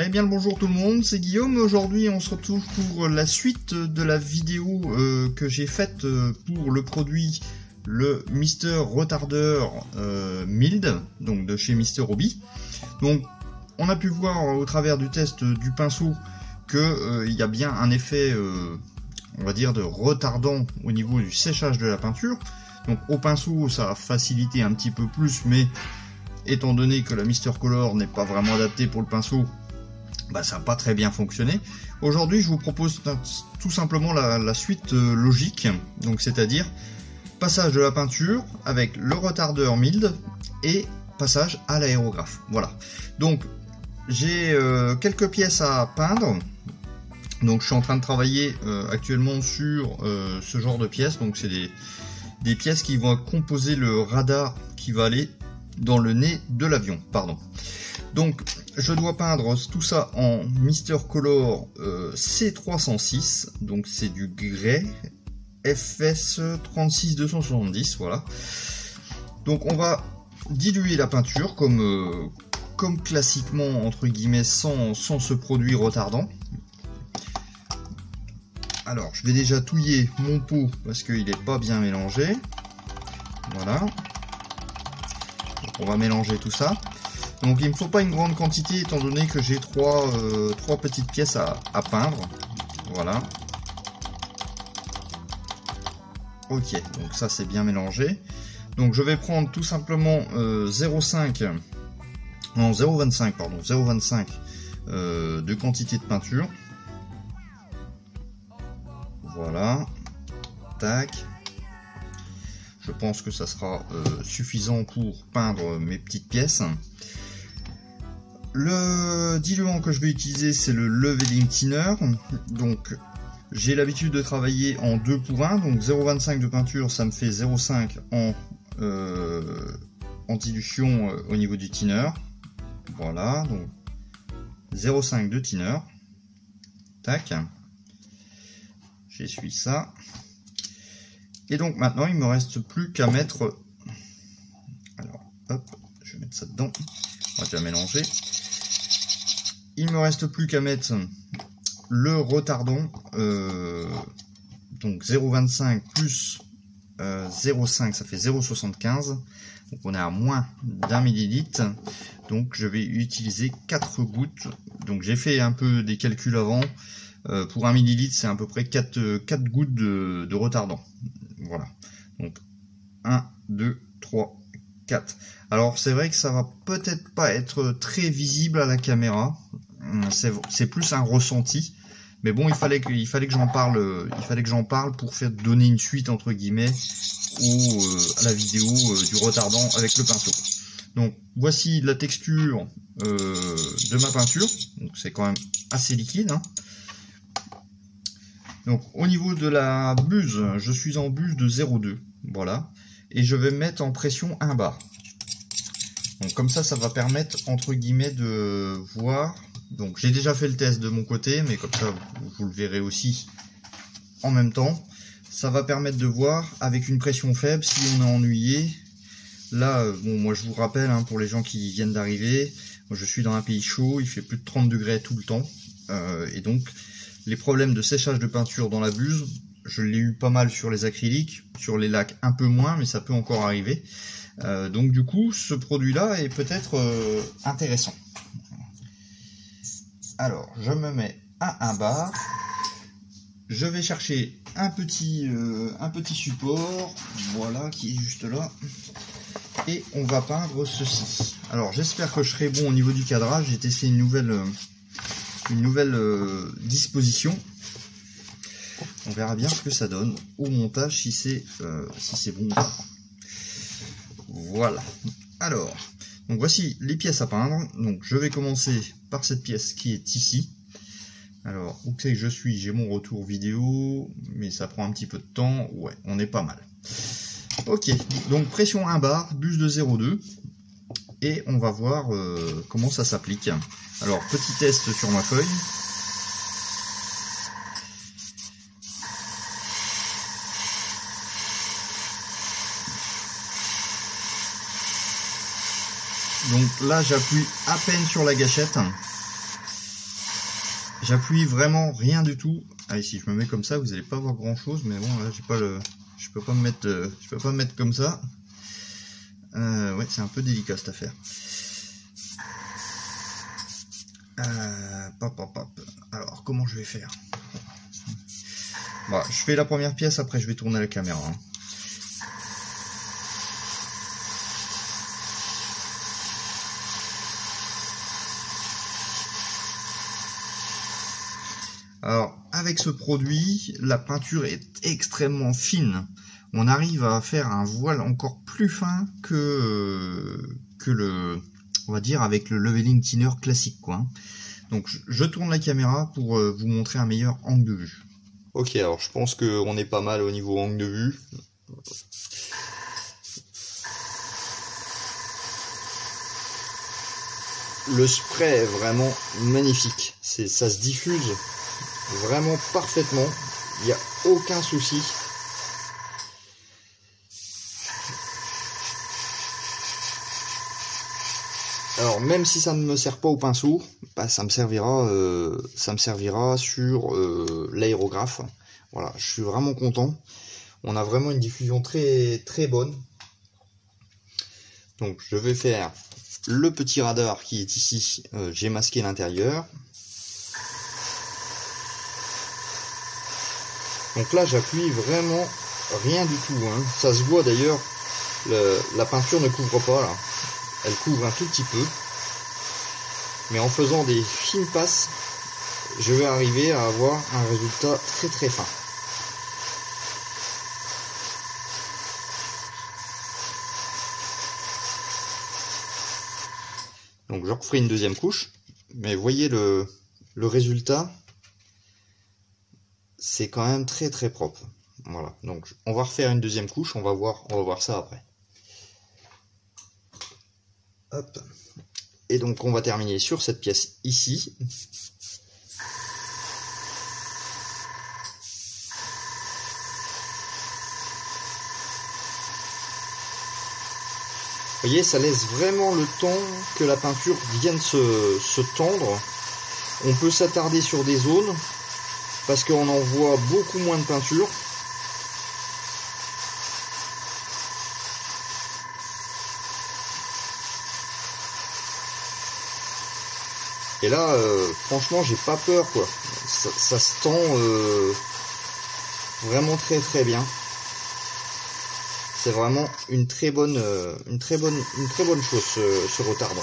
Eh bien le bonjour tout le monde, c'est Guillaume. Aujourd'hui on se retrouve pour la suite de la vidéo que j'ai faite pour le produit le Mister Retardeur Mild, donc de chez Mister Hobby. Donc on a pu voir au travers du test du pinceau que il y a bien un effet on va dire de retardant au niveau du séchage de la peinture. Donc au pinceau ça a facilité un petit peu plus, mais étant donné que la Mister Color n'est pas vraiment adaptée pour le pinceau, bah, ça n'a pas très bien fonctionné. Aujourd'hui je vous propose tout simplement la suite logique, donc c'est-à-dire passage de la peinture avec le retardeur mild et passage à l'aérographe. Voilà, donc j'ai quelques pièces à peindre. Donc je suis en train de travailler actuellement sur ce genre de pièces. Donc c'est des pièces qui vont composer le radar qui va aller dans le nez de l'avion, pardon. Donc je dois peindre tout ça en Mister Color C306, donc c'est du grès FS 36270, voilà. Donc on va diluer la peinture comme classiquement entre guillemets sans ce produit retardant. Alors je vais déjà touiller mon pot parce qu'il n'est pas bien mélangé, voilà. Donc, on va mélanger tout ça. Donc il ne me faut pas une grande quantité étant donné que j'ai trois petites pièces à peindre. Voilà. Ok, donc ça c'est bien mélangé. Donc je vais prendre tout simplement 0,25 pardon, 0,25 de quantité de peinture. Voilà. Tac. Je pense que ça sera suffisant pour peindre mes petites pièces. Le diluant que je vais utiliser, c'est le Leveling Thinner. Donc j'ai l'habitude de travailler en 2 pour 1, donc 0,25 de peinture, ça me fait 0,5 en dilution au niveau du thinner. Voilà, donc 0,5 de thinner. Tac. J'essuie ça. Et donc maintenant, il me reste plus qu'à mettre... Alors, hop, je vais mettre ça dedans. On va déjà mélanger. Il me reste plus qu'à mettre le retardant, donc 0,25 plus 0,5, ça fait 0,75. Donc on est à moins d'1 millilitre. Donc je vais utiliser 4 gouttes. Donc j'ai fait un peu des calculs avant. Pour 1 millilitre, c'est à peu près 4 gouttes de retardant. Voilà. Donc 1, 2, 3, 4. Alors c'est vrai que ça va peut-être pas être très visible à la caméra. C'est plus un ressenti. Mais bon, il fallait que j'en parle pour faire donner une suite entre guillemets à la vidéo du retardant avec le pinceau. Donc voici la texture de ma peinture. Donc c'est quand même assez liquide, hein. Donc au niveau de la buse, je suis en buse de 0,2, voilà, et je vais mettre en pression 1 bar. Donc comme ça va permettre entre guillemets de voir. Donc j'ai déjà fait le test de mon côté, mais comme ça vous le verrez aussi en même temps. Ça va permettre de voir avec une pression faible si on est ennuyé. Là, bon, moi je vous rappelle, hein, pour les gens qui viennent d'arriver, je suis dans un pays chaud, il fait plus de 30 degrés tout le temps, et donc les problèmes de séchage de peinture dans la buse, je l'ai eu pas mal sur les acryliques, sur les lacs un peu moins, mais ça peut encore arriver. Donc du coup, ce produit-là est peut-être intéressant. Alors, je me mets à 1 bar. Je vais chercher un petit support, voilà, qui est juste là. Et on va peindre ceci. Alors, j'espère que je serai bon au niveau du cadrage. J'ai testé une nouvelle disposition. On verra bien ce que ça donne au montage, si c'est bon ou pas. Voilà. Alors, donc voici les pièces à peindre. Donc je vais commencer par cette pièce qui est ici. Alors, où c'est que je suis? J'ai mon retour vidéo, mais ça prend un petit peu de temps. Ouais, on est pas mal. Ok, donc pression 1 bar, buse de 0,2. Et on va voir comment ça s'applique. Alors, petit test sur ma feuille. Donc là, j'appuie à peine sur la gâchette. J'appuie vraiment rien du tout. Allez, si je me mets comme ça, vous allez pas voir grand chose, mais bon là j'ai pas le. Je peux pas me mettre comme ça. Ouais, c'est un peu délicat cette affaire. Alors, comment je vais faire? Bon, je fais la première pièce, après je vais tourner la caméra. Hein. Alors, avec ce produit, la peinture est extrêmement fine. On arrive à faire un voile encore plus fin que le, on va dire, avec le leveling thinner classique, quoi. Donc, je tourne la caméra pour vous montrer un meilleur angle de vue. Ok, alors je pense qu'on est pas mal au niveau angle de vue. Le spray est vraiment magnifique. Ça se diffuse vraiment parfaitement. Il n'y a aucun souci. Alors même si ça ne me sert pas au pinceau, bah, ça me servira sur l'aérographe. Voilà, je suis vraiment content. On a vraiment une diffusion très très bonne. Donc je vais faire le petit radar qui est ici. J'ai masqué l'intérieur. Donc là j'appuie vraiment rien du tout. Hein. Ça se voit d'ailleurs, la peinture ne couvre pas là. Elle couvre un tout petit peu. Mais en faisant des fines passes, je vais arriver à avoir un résultat très très fin. Donc je referai une deuxième couche. Mais voyez le résultat. C'est quand même très très propre. Voilà. Donc on va refaire une deuxième couche. On va voir ça après. Hop. Et donc on va terminer sur cette pièce ici. Vous voyez, ça laisse vraiment le temps que la peinture vienne se tendre. On peut s'attarder sur des zones parce qu'on en voit beaucoup moins de peinture. Et là, franchement, j'ai pas peur, quoi. Ça se tend vraiment très très bien. C'est vraiment une très bonne chose, ce retardant.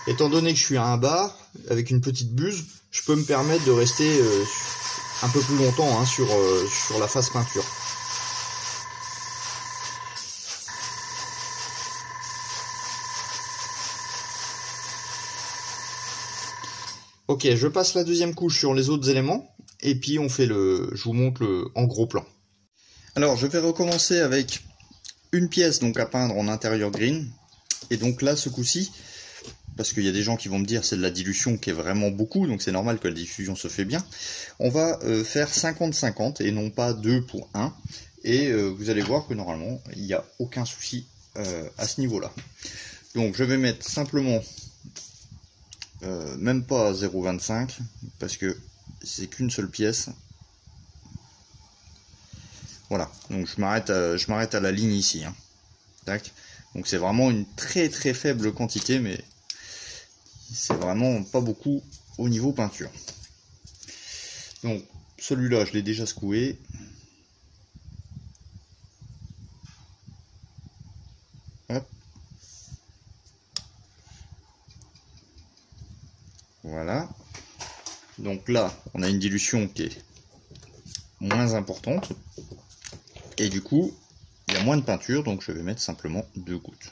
Étant donné que je suis à un bar, avec une petite buse, je peux me permettre de rester un peu plus longtemps hein, sur la face peinture. Ok, je passe la deuxième couche sur les autres éléments, et puis on fait je vous montre en gros plan. Alors, je vais recommencer avec une pièce donc à peindre en intérieur green, et donc là, ce coup-ci, parce qu'il y a des gens qui vont me dire c'est de la dilution qui est vraiment beaucoup, donc c'est normal que la diffusion se fait bien. On va faire 50-50 et non pas 2 pour 1. Et vous allez voir que normalement, il n'y a aucun souci à ce niveau-là. Donc je vais mettre simplement, même pas 0,25, parce que c'est qu'une seule pièce. Voilà, donc je m'arrête à la ligne ici. Hein. Tac. Donc c'est vraiment une très très faible quantité, mais c'est vraiment pas beaucoup au niveau peinture. Donc celui-là je l'ai déjà secoué. Hop. Voilà. Donc là on a une dilution qui est moins importante. Et du coup il y a moins de peinture, donc je vais mettre simplement 2 gouttes.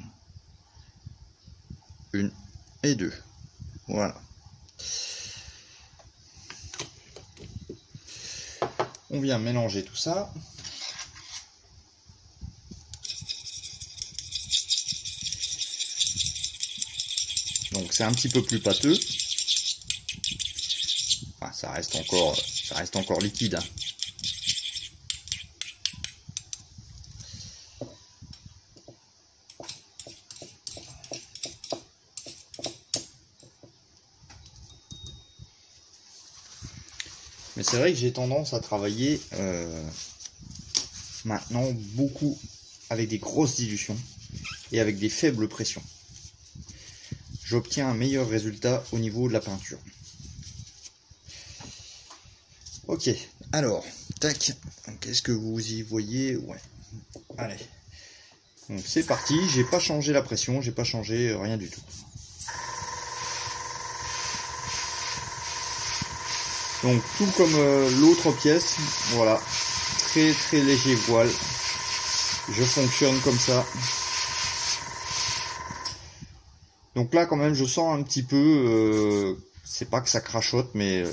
1 et 2. Voilà. On vient mélanger tout ça. Donc c'est un petit peu plus pâteux. Enfin, ça reste encore liquide. Hein. Mais c'est vrai que j'ai tendance à travailler maintenant beaucoup avec des grosses dilutions et avec des faibles pressions. J'obtiens un meilleur résultat au niveau de la peinture. Ok, alors, tac, qu'est-ce que vous y voyez? Ouais, allez. Donc c'est parti, j'ai pas changé la pression, j'ai pas changé rien du tout. Donc tout comme l'autre pièce, voilà, très très léger voile. Je fonctionne comme ça. Donc là quand même je sens un petit peu, c'est pas que ça crachote, mais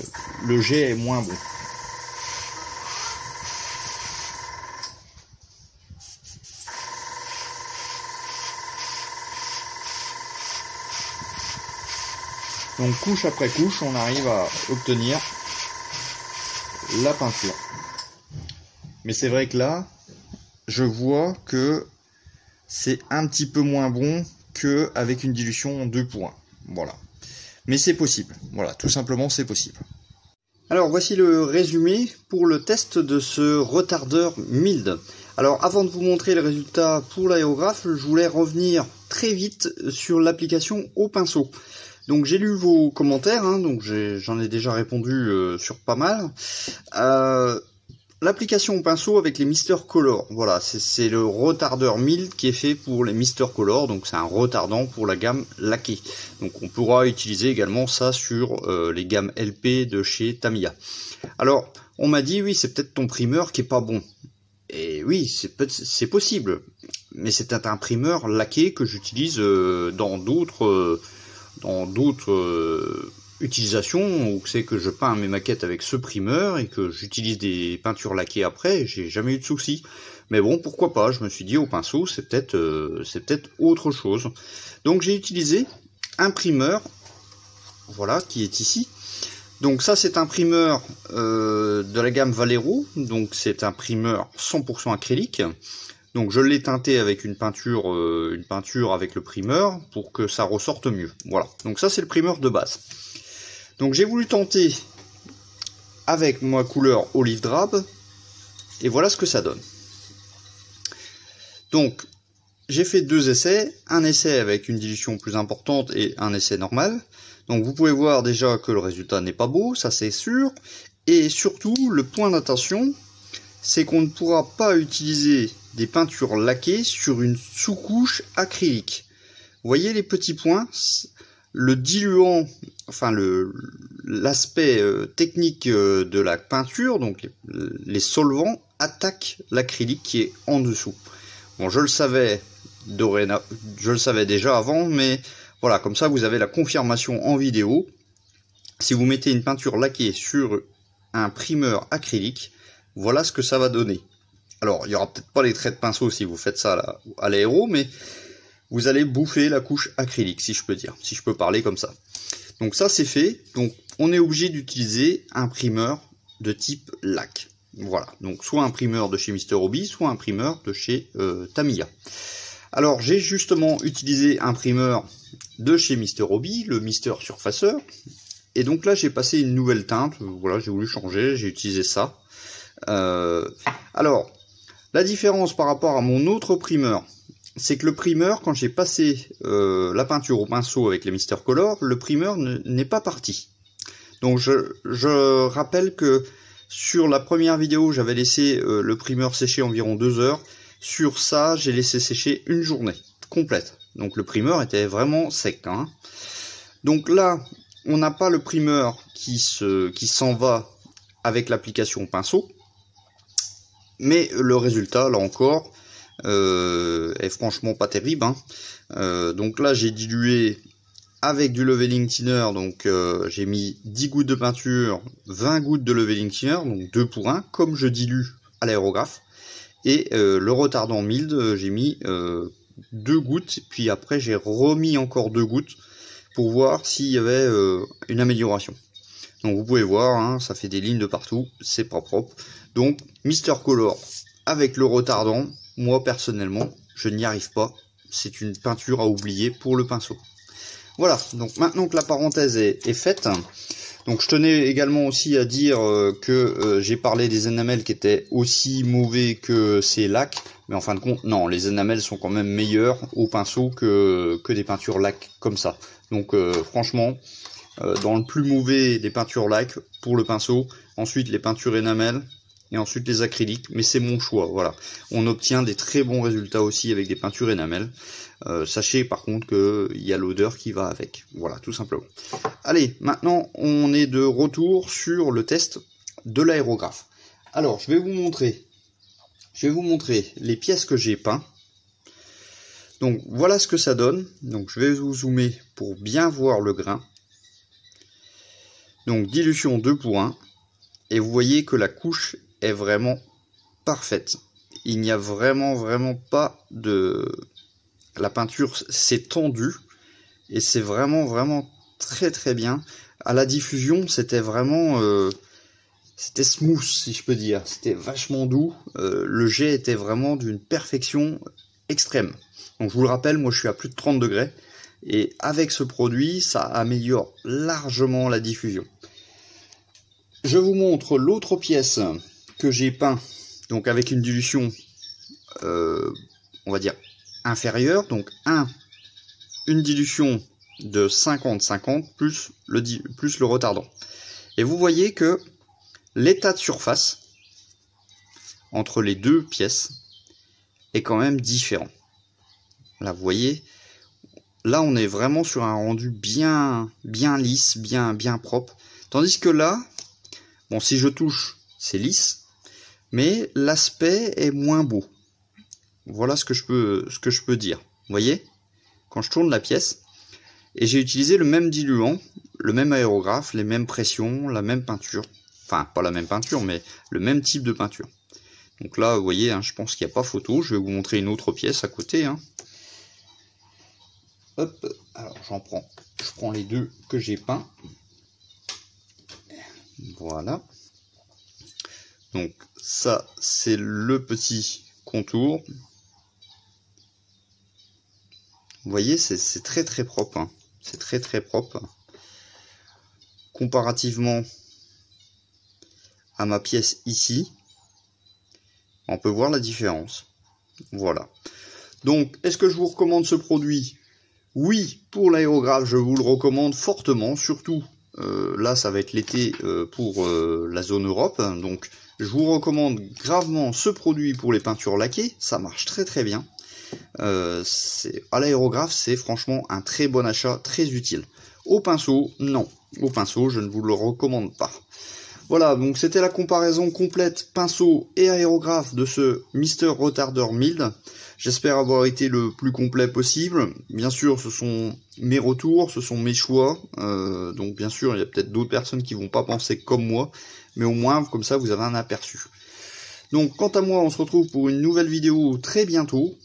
le jet est moins bon. Donc couche après couche, on arrive à obtenir la peinture. Mais c'est vrai que là, je vois que c'est un petit peu moins bon qu'avec une dilution en 2:1. Voilà. Mais c'est possible. Voilà, tout simplement c'est possible. Alors voici le résumé pour le test de ce retardeur Mild. Alors avant de vous montrer le résultat pour l'aérographe, je voulais revenir très vite sur l'application au pinceau. Donc j'ai lu vos commentaires, hein, donc j'en ai déjà répondu sur pas mal. L'application au pinceau avec les Mister Color, voilà, c'est le retardeur Mild qui est fait pour les Mister Color, donc c'est un retardant pour la gamme laquée. Donc on pourra utiliser également ça sur les gammes LP de chez Tamiya. Alors on m'a dit oui, c'est peut-être ton primeur qui est pas bon. Et oui, c'est possible, mais c'est un primeur laqué que j'utilise dans d'autres utilisations, où c'est que je peins mes maquettes avec ce primeur et que j'utilise des peintures laquées après, j'ai jamais eu de soucis. Mais bon, pourquoi pas, je me suis dit au pinceau, c'est peut-être autre chose. Donc j'ai utilisé un primeur, voilà, qui est ici. Donc ça c'est un primeur de la gamme Valero, donc c'est un primeur 100% acrylique. Donc je l'ai teinté avec une peinture avec le primeur pour que ça ressorte mieux. Voilà, donc ça c'est le primeur de base. Donc j'ai voulu tenter avec ma couleur olive drab et voilà ce que ça donne. Donc j'ai fait 2 essais, un essai avec une dilution plus importante et un essai normal. Donc vous pouvez voir déjà que le résultat n'est pas beau, ça c'est sûr. Et surtout le point d'attention, c'est qu'on ne pourra pas utiliser des peintures laquées sur une sous-couche acrylique. Vous voyez les petits points, le diluant, enfin l'aspect technique de la peinture, donc les solvants attaquent l'acrylique qui est en dessous. Bon, je le savais déjà avant, mais voilà, comme ça vous avez la confirmation en vidéo. Si vous mettez une peinture laquée sur un primeur acrylique, voilà ce que ça va donner. Alors, il n'y aura peut-être pas les traits de pinceau si vous faites ça à l'aéro, mais vous allez bouffer la couche acrylique, si je peux dire, si je peux parler comme ça. Donc ça, c'est fait. Donc, on est obligé d'utiliser un primeur de type lac. Voilà, donc soit un primeur de chez Mr. Hobby, soit un primeur de chez Tamiya. Alors, j'ai justement utilisé un primeur de chez Mr. Hobby, le Mr. Surfaceur. Et donc là, j'ai passé une nouvelle teinte. Voilà, j'ai voulu changer, j'ai utilisé ça. Alors, la différence par rapport à mon autre primeur, c'est que le primeur, quand j'ai passé la peinture au pinceau avec les Mister Color, le primeur n'est pas parti. Donc je rappelle que sur la première vidéo, j'avais laissé le primeur sécher environ 2 heures. Sur ça, j'ai laissé sécher une journée complète. Donc le primeur était vraiment sec. Hein. Donc là, on n'a pas le primeur qui s'en va avec l'application pinceau. Mais le résultat, là encore, est franchement pas terrible. Hein. Donc là, j'ai dilué avec du leveling thinner. Donc j'ai mis 10 gouttes de peinture, 20 gouttes de leveling thinner, donc 2 pour 1, comme je dilue à l'aérographe. Et le retardant Mild, j'ai mis 2 gouttes, puis après j'ai remis encore 2 gouttes pour voir s'il y avait une amélioration. Donc vous pouvez voir, hein, ça fait des lignes de partout, c'est pas propre. Donc Mister Color avec le retardant, moi personnellement, je n'y arrive pas. C'est une peinture à oublier pour le pinceau. Voilà, donc maintenant que la parenthèse est faite, donc je tenais également aussi à dire que j'ai parlé des enamels qui étaient aussi mauvais que ces lacs, mais en fin de compte, non, les enamels sont quand même meilleurs au pinceau que des peintures lacs comme ça. Donc franchement, dans le plus mauvais des peintures lacs pour le pinceau, ensuite les peintures enamel, et ensuite les acryliques, mais c'est mon choix, voilà. On obtient des très bons résultats aussi avec des peintures enamel. Sachez par contre qu'il y a l'odeur qui va avec, voilà, tout simplement. Allez, maintenant on est de retour sur le test de l'aérographe. Alors, je vais vous montrer les pièces que j'ai peint. Donc voilà ce que ça donne. Donc je vais vous zoomer pour bien voir le grain. Donc dilution 2 pour 1. Et vous voyez que la couche est vraiment parfaite. Il n'y a vraiment pas de... La peinture s'est tendue. Et c'est vraiment très bien. À la diffusion, c'était vraiment... c'était smooth, si je peux dire. C'était vachement doux. Le jet était vraiment d'une perfection extrême. Donc je vous le rappelle, moi je suis à plus de 30 degrés. Et avec ce produit, ça améliore largement la diffusion. Je vous montre l'autre pièce que j'ai peint, donc avec une dilution, on va dire, inférieure. Donc une dilution de 50-50 plus le retardant. Et vous voyez que l'état de surface entre les deux pièces est quand même différent. Là, vous voyez, là on est vraiment sur un rendu bien lisse, bien propre. Tandis que là, bon, si je touche, c'est lisse, mais l'aspect est moins beau. Voilà ce que je peux dire. Vous voyez, quand je tourne la pièce, et j'ai utilisé le même diluant, le même aérographe, les mêmes pressions, la même peinture. Enfin, pas la même peinture, mais le même type de peinture. Donc là, vous voyez, hein, je pense qu'il n'y a pas photo. Je vais vous montrer une autre pièce à côté. Hein. Hop, alors je prends les deux que j'ai peints. Voilà. Donc ça, c'est le petit contour. Vous voyez, c'est très propre. Hein. C'est très propre. Comparativement à ma pièce ici, on peut voir la différence. Voilà. Donc, est-ce que je vous recommande ce produit? Oui, pour l'aérographe, je vous le recommande fortement, surtout là, ça va être l'été pour la zone Europe. Donc, je vous recommande gravement ce produit pour les peintures laquées. Ça marche très bien. À l'aérographe, c'est franchement un très bon achat, très utile. Au pinceau, non. Au pinceau, je ne vous le recommande pas. Voilà, donc c'était la comparaison complète pinceau et aérographe de ce Mister Retarder Mild. J'espère avoir été le plus complet possible. Bien sûr, ce sont mes retours, ce sont mes choix. Donc bien sûr, il y a peut-être d'autres personnes qui vont pas penser comme moi. Mais au moins, comme ça, vous avez un aperçu. Donc quant à moi, on se retrouve pour une nouvelle vidéo très bientôt.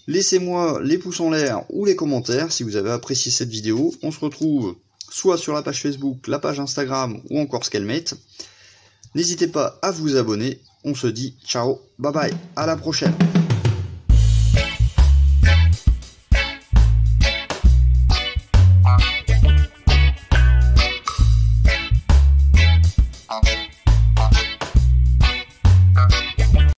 Laissez-moi les pouces en l'air ou les commentaires si vous avez apprécié cette vidéo. On se retrouve soit sur la page Facebook, la page Instagram ou encore Scalmate. N'hésitez pas à vous abonner. On se dit ciao, bye bye, à la prochaine.